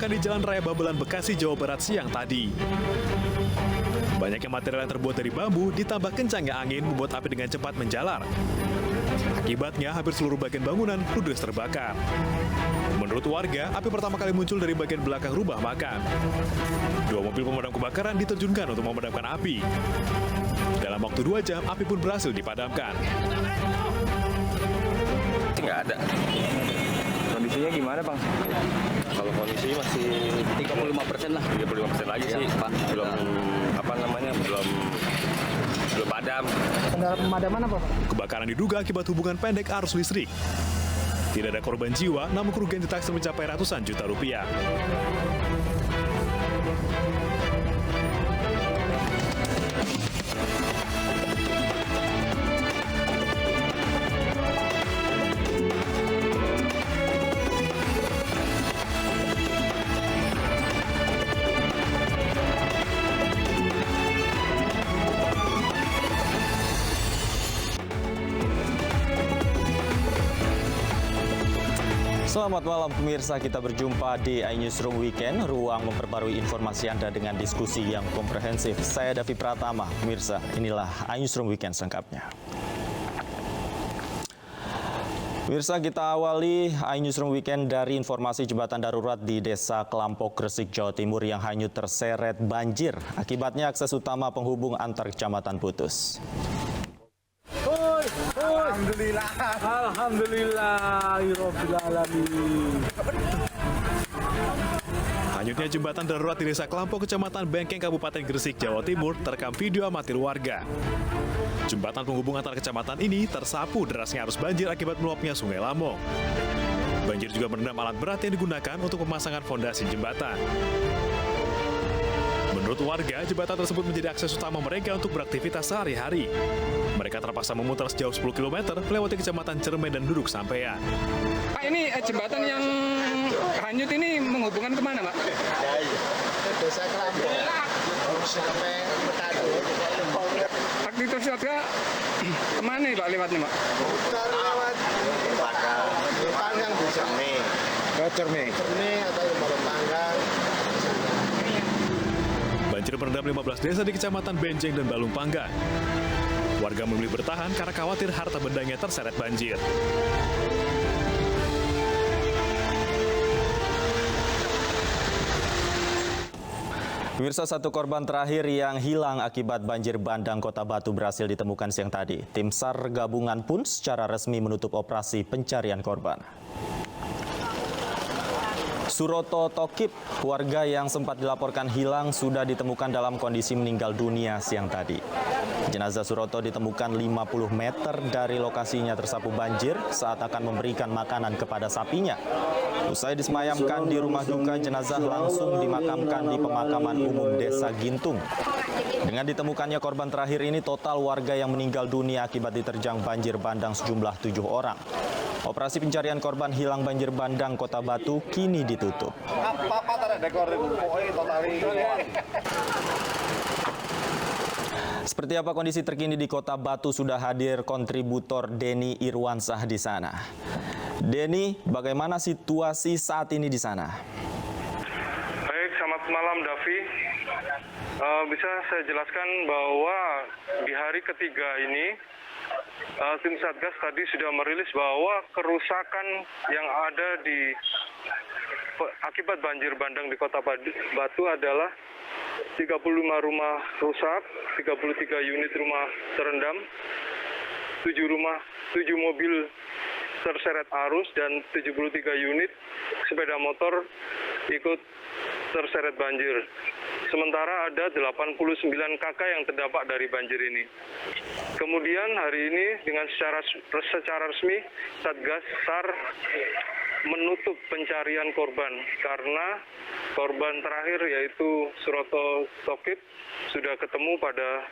ledakan di Jalan Raya Babelan, Bekasi, Jawa Barat siang tadi. Banyaknya material yang terbuat dari bambu ditambah kencangnya angin membuat api dengan cepat menjalar. Akibatnya, hampir seluruh bagian bangunan ludes terbakar. Menurut warga, api pertama kali muncul dari bagian belakang rumah makan. 2 mobil pemadam kebakaran diterjunkan untuk memadamkan api. Dalam waktu 2 jam, api pun berhasil dipadamkan. Nggak ada. Kondisinya gimana, Bang? Kalau kondisi masih 35% lah. 35% lagi sih, Pak. Belum padam. Kendala pemadaman apa, Pak? Kebakaran diduga akibat hubungan pendek arus listrik. Tidak ada korban jiwa, namun kerugian ditaksir mencapai ratusan juta rupiah. Selamat malam pemirsa, kita berjumpa di iNewsroom Weekend, ruang memperbarui informasi Anda dengan diskusi yang komprehensif. Saya Davi Pratama, pemirsa, inilah iNewsroom Weekend selengkapnya. Pemirsa, kita awali iNewsroom Weekend dari informasi jembatan darurat di Desa Kelampok, Gresik, Jawa Timur yang hanyut terseret banjir. Akibatnya akses utama penghubung antar kecamatan putus. Alhamdulillahirobbilalamin. Hanyutnya jembatan darurat di Desa Kelampok, Kecamatan Bengkeng, Kabupaten Gresik, Jawa Timur, terekam video amatir warga. Jembatan penghubung antar kecamatan ini tersapu derasnya arus banjir akibat meluapnya Sungai Lamong. Banjir juga merendam alat berat yang digunakan untuk pemasangan fondasi jembatan. Menurut warga, jembatan tersebut menjadi akses utama mereka untuk beraktivitas sehari-hari. Mereka terpaksa memutar sejauh 10 km melewati kecamatan Cerme dan Duduk Sampean. Pak, ini jembatan yang hanyut ini menghubungkan kemana, Pak? Desa Kelampok sampai Metado. Aktivitas warga kemana nih, Pak, lewatnya, Pak? Lewat Panggang bisa nih. Ke Cerme. Cerme atau Balong Panggang. Banjir merendam 15 desa di Kecamatan Benjeng dan Balung Panggang. Warga memilih bertahan karena khawatir harta bendanya terseret banjir. Pemirsa, satu korban terakhir yang hilang akibat banjir bandang Kota Batu berhasil ditemukan siang tadi. Tim SAR gabungan pun secara resmi menutup operasi pencarian korban. Suroto Tokip, warga yang sempat dilaporkan hilang, sudah ditemukan dalam kondisi meninggal dunia siang tadi. Jenazah Suroto ditemukan 50 meter dari lokasinya tersapu banjir saat akan memberikan makanan kepada sapinya. Usai disemayamkan di rumah duka, jenazah langsung dimakamkan di pemakaman umum Desa Gintung. Dengan ditemukannya korban terakhir ini, total warga yang meninggal dunia akibat diterjang banjir bandang sejumlah 7 orang. Operasi pencarian korban hilang banjir bandang Kota Batu kini ditutup. Seperti apa kondisi terkini di Kota Batu, sudah hadir kontributor Denny Irwansah di sana. Denny, bagaimana situasi saat ini di sana? Baik, selamat malam Davi. Bisa saya jelaskan bahwa di hari ketiga ini tim Satgas tadi sudah merilis bahwa kerusakan yang ada akibat banjir bandang di Kota Batu adalah 35 rumah rusak, 33 unit rumah terendam, 7 mobil terseret arus, dan 73 unit sepeda motor ikut terseret banjir. Sementara ada 89 kakak yang terdampak dari banjir ini. Kemudian hari ini dengan secara resmi Satgas SAR menutup pencarian korban karena korban terakhir yaitu Suroto Tokip sudah ketemu pada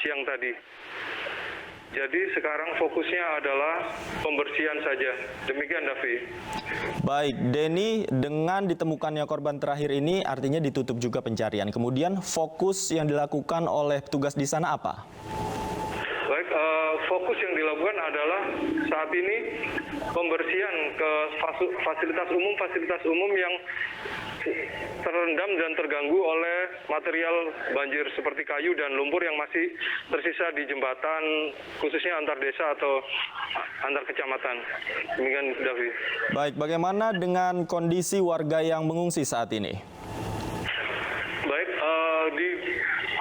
siang tadi. Jadi sekarang fokusnya adalah pembersihan saja. Demikian, Davi. Baik, Denny, dengan ditemukannya korban terakhir ini artinya ditutup juga pencarian. Kemudian fokus yang dilakukan oleh petugas di sana apa? Baik, fokus yang dilakukan adalah saat ini pembersihan ke fasilitas umum yang terendam dan terganggu oleh material banjir seperti kayu dan lumpur yang masih tersisa di jembatan, khususnya antar desa atau antar kecamatan. Demikian, Davi. Baik, bagaimana dengan kondisi warga yang mengungsi saat ini? Baik,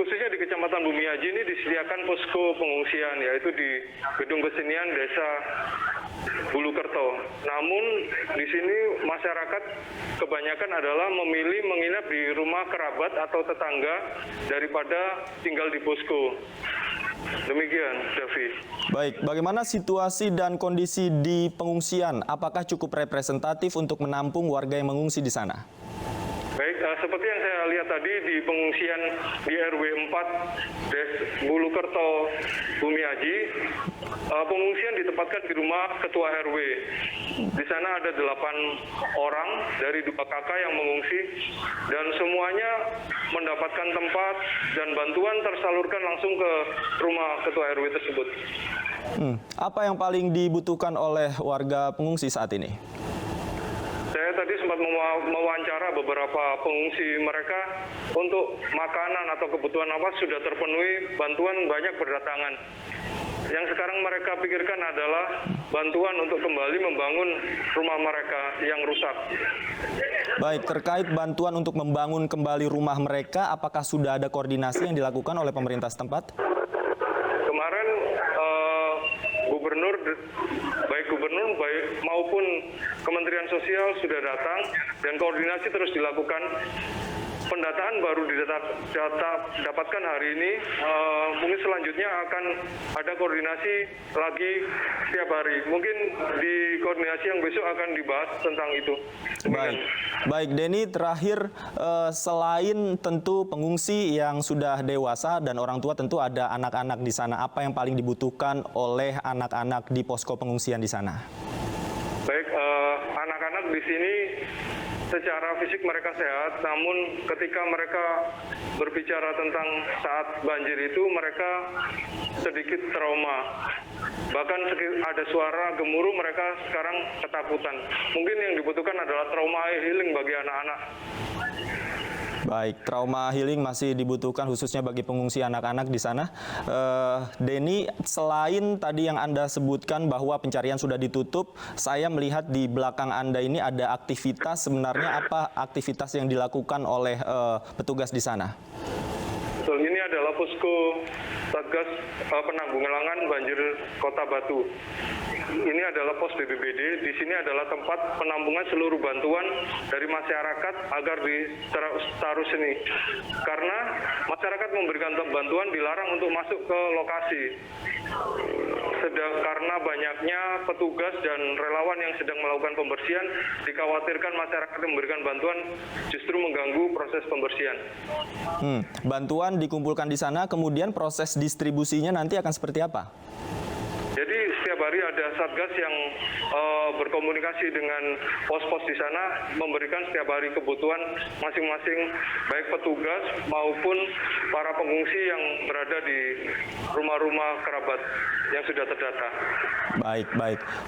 khususnya di Kecamatan Bumi Aji ini disediakan posko pengungsian, yaitu di Gedung Kesenian Desa Bulukerto. Namun di sini masyarakat kebanyakan adalah memilih menginap di rumah kerabat atau tetangga daripada tinggal di posko. Demikian, Davi. Baik, bagaimana situasi dan kondisi di pengungsian? Apakah cukup representatif untuk menampung warga yang mengungsi di sana? Baik, seperti yang saya lihat tadi di pengungsian di RW 4 Des Bulukerto Bumi Aji, pengungsian ditempatkan di rumah Ketua RW. Di sana ada 8 orang dari 2 kakak yang mengungsi dan semuanya mendapatkan tempat dan bantuan tersalurkan langsung ke rumah Ketua RW tersebut. Apa yang paling dibutuhkan oleh warga pengungsi saat ini? Saya tadi sempat mewawancara beberapa pengungsi, mereka untuk makanan atau kebutuhan apa sudah terpenuhi, bantuan banyak berdatangan. Yang sekarang mereka pikirkan adalah bantuan untuk kembali membangun rumah mereka yang rusak. Baik, terkait bantuan untuk membangun kembali rumah mereka, apakah sudah ada koordinasi yang dilakukan oleh pemerintah setempat? Kemarin gubernur maupun Kementerian Sosial sudah datang dan koordinasi terus dilakukan. Pendataan baru didapatkan hari ini, mungkin selanjutnya akan ada koordinasi lagi setiap hari. Mungkin di koordinasi yang besok akan dibahas tentang itu. Baik, Denny, terakhir selain tentu pengungsi yang sudah dewasa dan orang tua, tentu ada anak-anak di sana. Apa yang paling dibutuhkan oleh anak-anak di posko pengungsian di sana? Baik, anak-anak di sini secara fisik mereka sehat, namun ketika mereka berbicara tentang saat banjir itu mereka sedikit trauma. Bahkan ada suara gemuruh, mereka sekarang ketakutan. Mungkin yang dibutuhkan adalah trauma healing bagi anak-anak. Baik, trauma healing masih dibutuhkan khususnya bagi pengungsi anak-anak di sana. Denny, selain tadi yang Anda sebutkan bahwa pencarian sudah ditutup, saya melihat di belakang Anda ini ada aktivitas. Sebenarnya apa aktivitas yang dilakukan oleh petugas di sana? Betul, ini adalah posko Satgas Penanggulangan Banjir Kota Batu. Ini adalah pos BPBD. Di sini adalah tempat penampungan seluruh bantuan dari masyarakat agar ditaruh sini. Karena masyarakat memberikan bantuan dilarang untuk masuk ke lokasi. Karena banyaknya petugas dan relawan yang sedang melakukan pembersihan, dikhawatirkan masyarakat yang memberikan bantuan justru mengganggu proses pembersihan. Bantuan dikumpulkan di sana, kemudian proses distribusinya nanti akan seperti apa? Jadi setiap hari ada Satgas yang berkomunikasi dengan pos-pos di sana, memberikan setiap hari kebutuhan masing-masing, baik petugas maupun para pengungsi yang berada di rumah-rumah kerabat yang sudah terdata.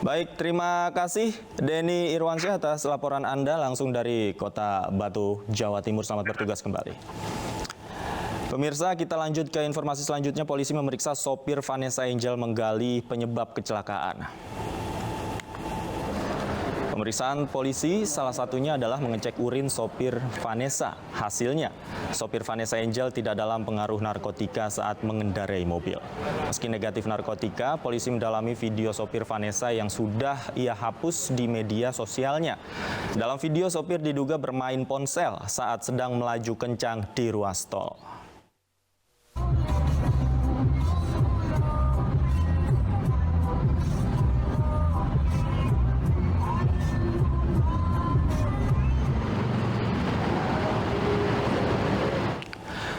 Baik, terima kasih Denny Irwansyah atas laporan Anda langsung dari Kota Batu, Jawa Timur. Selamat bertugas kembali. Pemirsa, kita lanjut ke informasi selanjutnya. Polisi memeriksa sopir Vanessa Angel menggali penyebab kecelakaan. Pemeriksaan polisi salah satunya adalah mengecek urin sopir Vanessa. Hasilnya, sopir Vanessa Angel tidak dalam pengaruh narkotika saat mengendarai mobil. Meski negatif narkotika, polisi mendalami video sopir Vanessa yang sudah ia hapus di media sosialnya. Dalam video, sopir diduga bermain ponsel saat sedang melaju kencang di ruas tol.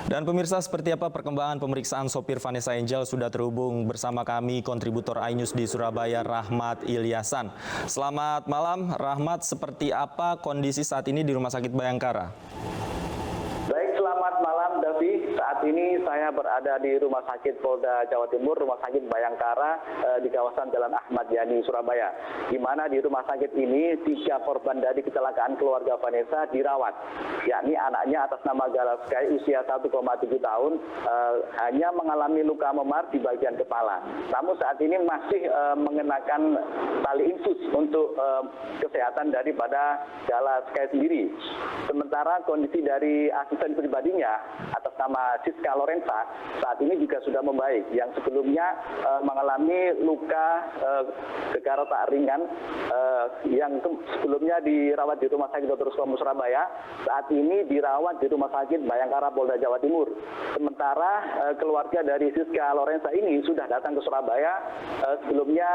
Dan pemirsa, seperti apa perkembangan pemeriksaan sopir Vanessa Angel? Sudah terhubung bersama kami kontributor iNews di Surabaya, Rahmat Ilyasan. Selamat malam, Rahmat. Seperti apa kondisi saat ini di Rumah Sakit Bayangkara? Baik, selamat malam, Davi. Saat ini saya berada di Rumah Sakit Polda Jawa Timur, Rumah Sakit Bayangkara di kawasan Jalan Ahmad Yani, Surabaya. Di mana di rumah sakit ini 3 korban dari kecelakaan keluarga Vanessa dirawat, yakni anaknya atas nama Galaskai usia 1,7 tahun hanya mengalami luka memar di bagian kepala. Namun saat ini masih mengenakan tali infus untuk kesehatan daripada Galaskai sendiri. Sementara kondisi dari asisten pribadinya atas nama Siska Lorenza saat ini juga sudah membaik. Yang sebelumnya mengalami luka gegar otak ringan yang sebelumnya dirawat di Rumah Sakit Dr. Sutomo Surabaya, saat ini dirawat di Rumah Sakit Bayangkara Polda Jawa Timur. Sementara keluarga dari Siska Lorenza ini sudah datang ke Surabaya. Sebelumnya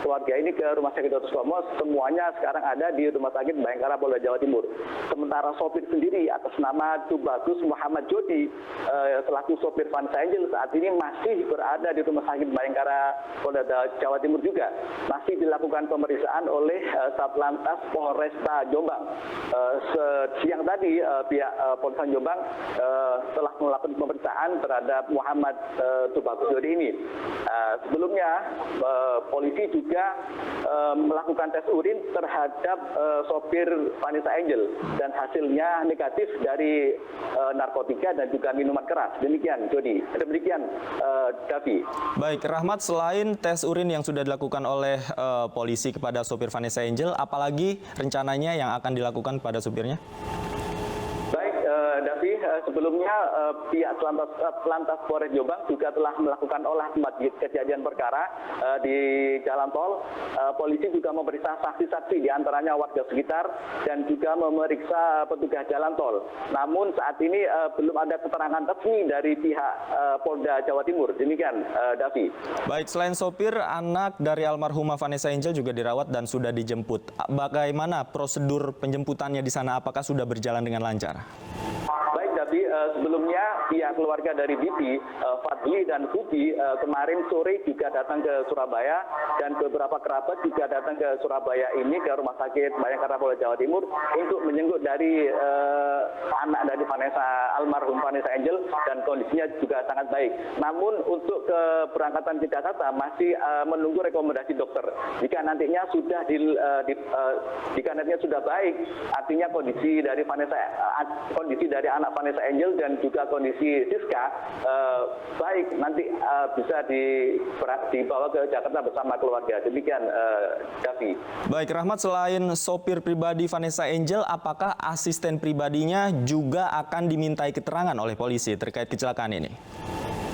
keluarga ini ke Rumah Sakit Dr. Sutomo, semuanya sekarang ada di Rumah Sakit Bayangkara Polda Jawa Timur. Sementara sopir sendiri atas nama Tubagus Muhammad Jody selaku sopir Vanessa Angel saat ini masih berada di Rumah Sakit Bayangkara Polda Jawa Timur juga. Masih dilakukan pemeriksaan oleh Satlantas Polresta Jombang. Siang tadi pihak Polres Jombang telah melakukan pemeriksaan terhadap Muhammad Tubagus Jody ini. Sebelumnya polisi juga melakukan tes urin terhadap sopir Vanessa Angel dan hasilnya negatif dari narkotika dan juga minuman keras. Demikian Jody, demikian Davi. Baik, Rahmat, selain tes urin yang sudah dilakukan oleh polisi kepada sopir Vanessa Angel, apalagi rencananya yang akan dilakukan pada supirnya? Baik, Davi, sebelumnya pihak Lantas Polres Jombang juga telah melakukan olah tempat kejadian perkara di jalan tol. Polisi juga memeriksa saksi-saksi diantaranya warga sekitar dan juga memeriksa petugas jalan tol. Namun saat ini belum ada keterangan resmi dari pihak Polda Jawa Timur. Demikian, Davi. Baik, selain sopir, anak dari almarhumah Vanessa Angel juga dirawat dan sudah dijemput. Bagaimana prosedur penjemputannya di sana? Apakah sudah berjalan dengan lancar? Baik, Davi, sebelumnya pihak keluarga dari Bibi, Fadli dan Budi kemarin sore juga datang ke Surabaya dan beberapa kerabat juga datang ke Surabaya ini ke Rumah Sakit Bayangkara Polda Jawa Timur untuk menjenguk dari anak dari Vanessa, almarhum Vanessa Angel, dan kondisinya juga sangat baik. Namun untuk keberangkatan ke Jakarta masih menunggu rekomendasi dokter. Jika nantinya sudah jika nantinya sudah baik, artinya kondisi dari Vanessa, kondisi dari anak Vanessa Angel dan juga kondisi Siska baik, nanti bisa dibawa ke Jakarta bersama keluarga. Demikian, Davi. Baik, Rahmat, selain sopir pribadi Vanessa Angel, apakah asisten pribadinya juga akan dimintai keterangan oleh polisi terkait kecelakaan ini?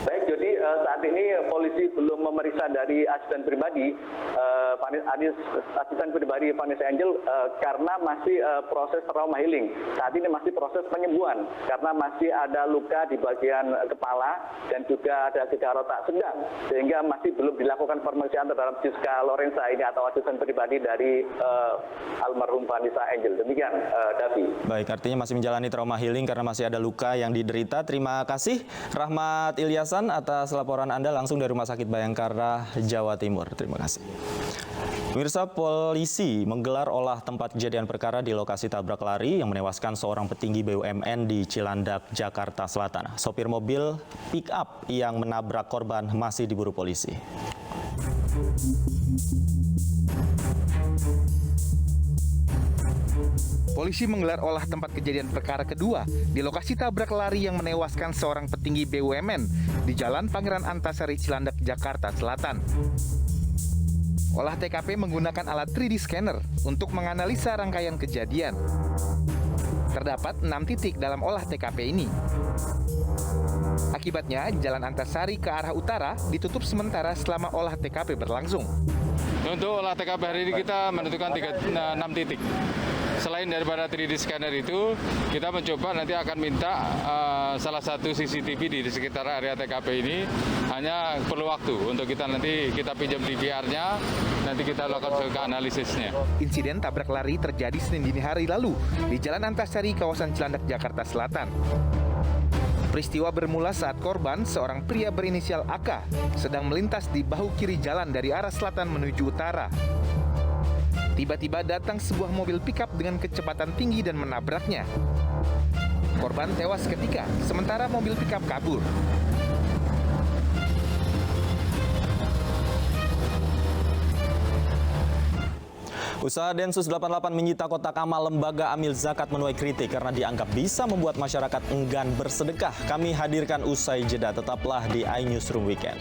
Baik, jadi saat ini polisi belum memeriksa dari asisten pribadi Vanessa Angel karena masih proses trauma healing. Saat ini masih proses penyembuhan karena masih ada luka di bagian kepala dan juga ada gegar otak sedang, sehingga masih belum dilakukan pemeriksaan terhadap Siska Lorenza ini atau asisten pribadi dari almarhum Vanessa Angel. Demikian, Davi. Baik, artinya masih menjalani trauma healing karena masih ada luka yang diderita. Terima kasih Rahmat Ilyasan atas laporan Anda langsung dari Rumah Sakit Bayangkara, Jawa Timur. Terima kasih. Pemirsa, polisi menggelar olah tempat kejadian perkara di lokasi tabrak lari yang menewaskan seorang petinggi BUMN di Cilandak, Jakarta Selatan. Sopir mobil pick up yang menabrak korban masih diburu polisi. Polisi menggelar olah tempat kejadian perkara kedua di lokasi tabrak lari yang menewaskan seorang petinggi BUMN di Jalan Pangeran Antasari, Cilandak, Jakarta Selatan. Olah TKP menggunakan alat 3D scanner untuk menganalisa rangkaian kejadian. Terdapat 6 titik dalam olah TKP ini. Akibatnya, Jalan Antasari ke arah utara ditutup sementara selama olah TKP berlangsung. Untuk olah TKP hari ini kita menentukan 6 titik. Selain daripada 3D scanner itu, kita mencoba nanti akan minta salah satu CCTV di sekitar area TKP ini, hanya perlu waktu untuk kita pinjam DVR-nya, nanti kita lakukan analisisnya. Insiden tabrak lari terjadi Senin dini hari lalu di Jalan Antasari, kawasan Cilandak, Jakarta Selatan. Peristiwa bermula saat korban, seorang pria berinisial AK, sedang melintas di bahu kiri jalan dari arah selatan menuju utara. Tiba-tiba datang sebuah mobil pickup dengan kecepatan tinggi dan menabraknya. Korban tewas seketika, sementara mobil pickup kabur. Usaha Densus 88 menyita kotak amal lembaga amil zakat menuai kritik karena dianggap bisa membuat masyarakat enggan bersedekah. Kami hadirkan usai jeda, tetaplah di iNewsroom Weekend.